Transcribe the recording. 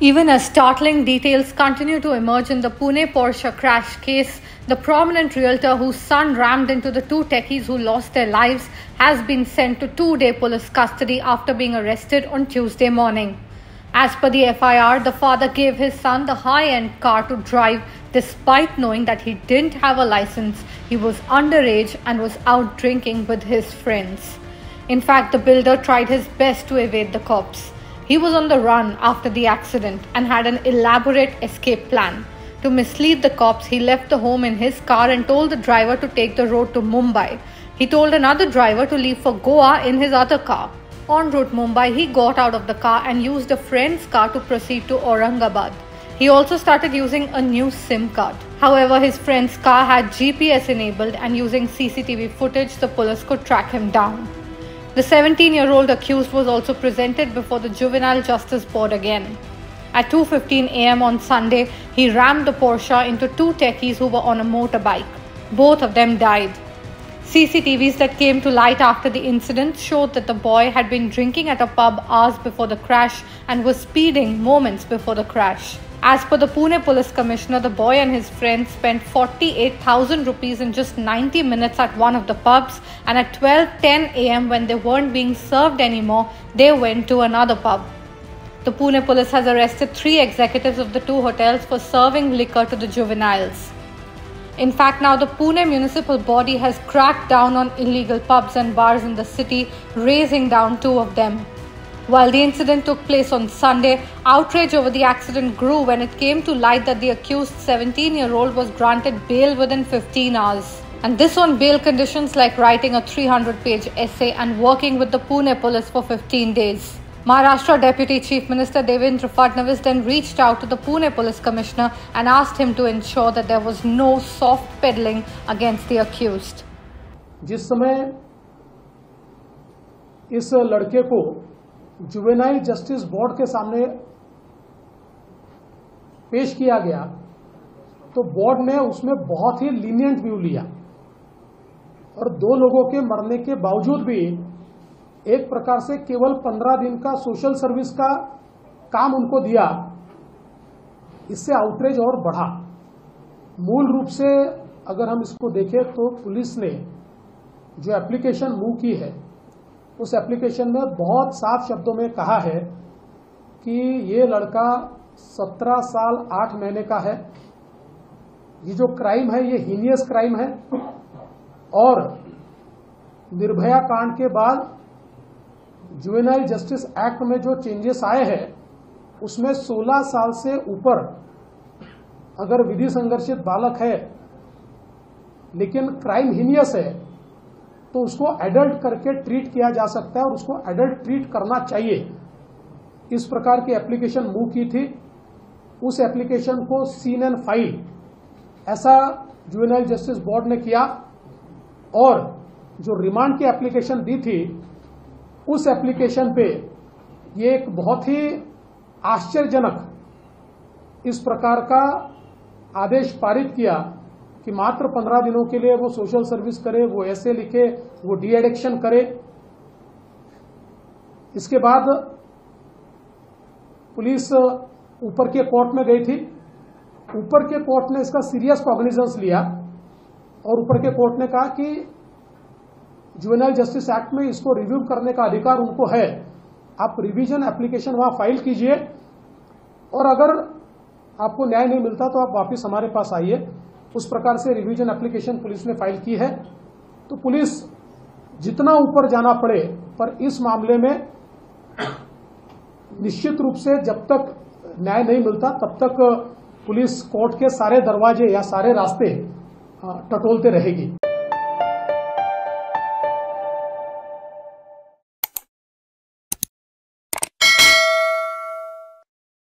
Even as startling details continue to emerge in the Pune Porsche crash case, the prominent realtor whose son rammed into the two techies who lost their lives has been sent to 2-day police custody after being arrested on Tuesday morning. As per the FIR, the father gave his son the high-end car to drive despite knowing that he didn't have a license, he was underage and was out drinking with his friends. In fact, the builder tried his best to evade the cops. He was on the run after the accident and had an elaborate escape plan. To mislead the cops, he left the home in his car and told the driver to take the road to Mumbai. He told another driver to leave for Goa in his other car. En route Mumbai, he got out of the car and used a friend's car to proceed to Aurangabad. He also started using a new SIM card. However, his friend's car had GPS enabled and using CCTV footage, the police could track him down. The 17-year-old accused was also presented before the Juvenile Justice Board again. At 2:15 a.m. on Sunday, he rammed the Porsche into two techies who were on a motorbike. Both of them died. CCTVs that came to light after the incident showed that the boy had been drinking at a pub hours before the crash and was speeding moments before the crash. As per the Pune Police Commissioner, the boy and his friends spent 48,000 rupees in just 90 minutes at one of the pubs, and at 12:10 a.m. when they weren't being served anymore, they went to another pub. The Pune police has arrested 3 executives of the 2 hotels for serving liquor to the juveniles. In fact, now the Pune municipal body has cracked down on illegal pubs and bars in the city, razing down 2 of them. While the incident took place on Sunday, outrage over the accident grew when it came to light that the accused 17-year-old was granted bail within 15 hours. And this on bail conditions like writing a 300-page essay and working with the Pune police for 15 days. Maharashtra Deputy Chief Minister Devendra Fadnavis then reached out to the Pune Police Commissioner and asked him to ensure that there was no soft peddling against the accused. जिस समय इस लड़के को juvenile justice board के सामने पेश किया गया तो बोर्ड ने उसमें बहुत ही लीनियंट व्यू लिया और 2 लोगों के मरने के बावजूद भी एक प्रकार से केवल 15 दिन का सोशल सर्विस का काम उनको दिया। इससे आउटरेज और बढ़ा। मूल रूप से अगर हम इसको देखें तो पुलिस ने जो एप्लीकेशन मूव की है उस एप्लीकेशन में बहुत साफ शब्दों में कहा है कि ये लड़का 17 साल 8 महीने का है। ये जो क्राइम है ये हीनियस क्राइम है और निर्भया कांड के बाद जुवेनाइल जस्टिस एक्ट में जो चेंजेस आए हैं उसमें 16 साल से ऊपर अगर विधि संघर्षित बालक है लेकिन क्राइम हीनियस है तो उसको एडल्ट करके ट्रीट किया जा सकता है और उसको एडल्ट ट्रीट करना चाहिए। इस प्रकार की एप्लीकेशन मूव की थी। उस एप्लीकेशन को सीन एंड फाइल ऐसा जुवेनाइल जस्टिस बोर्ड ने किया और जो रिमांड की एप्लीकेशन दी थी उस एप्लीकेशन पे ये एक बहुत ही आश्चर्यजनक इस प्रकार का आदेश पारित किया कि मात्र 15 दिनों के लिए वो सोशल सर्विस करे, वो ऐसे लिखे, वो डी एडिक्शन करे। इसके बाद पुलिस ऊपर के कोर्ट में गई थी। ऊपर के कोर्ट ने इसका सीरियस कॉग्निजेंस लिया और ऊपर के कोर्ट ने कहा कि जुवेनाइल जस्टिस एक्ट में इसको रिव्यू करने का अधिकार उनको है। आप रिवीजन एप्लीकेशन वहां फाइल कीजिए और अगर आपको न्याय नहीं मिलता तो आप वापस हमारे पास आइए। उस प्रकार से रिवीजन एप्लीकेशन पुलिस ने फाइल की है। तो पुलिस जितना ऊपर जाना पड़े पर इस मामले में निश्चित रूप से जब तक न्याय नहीं मिलता तब तक पुलिस कोर्ट के सारे दरवाजे या सारे रास्ते टटोलते रहेगी।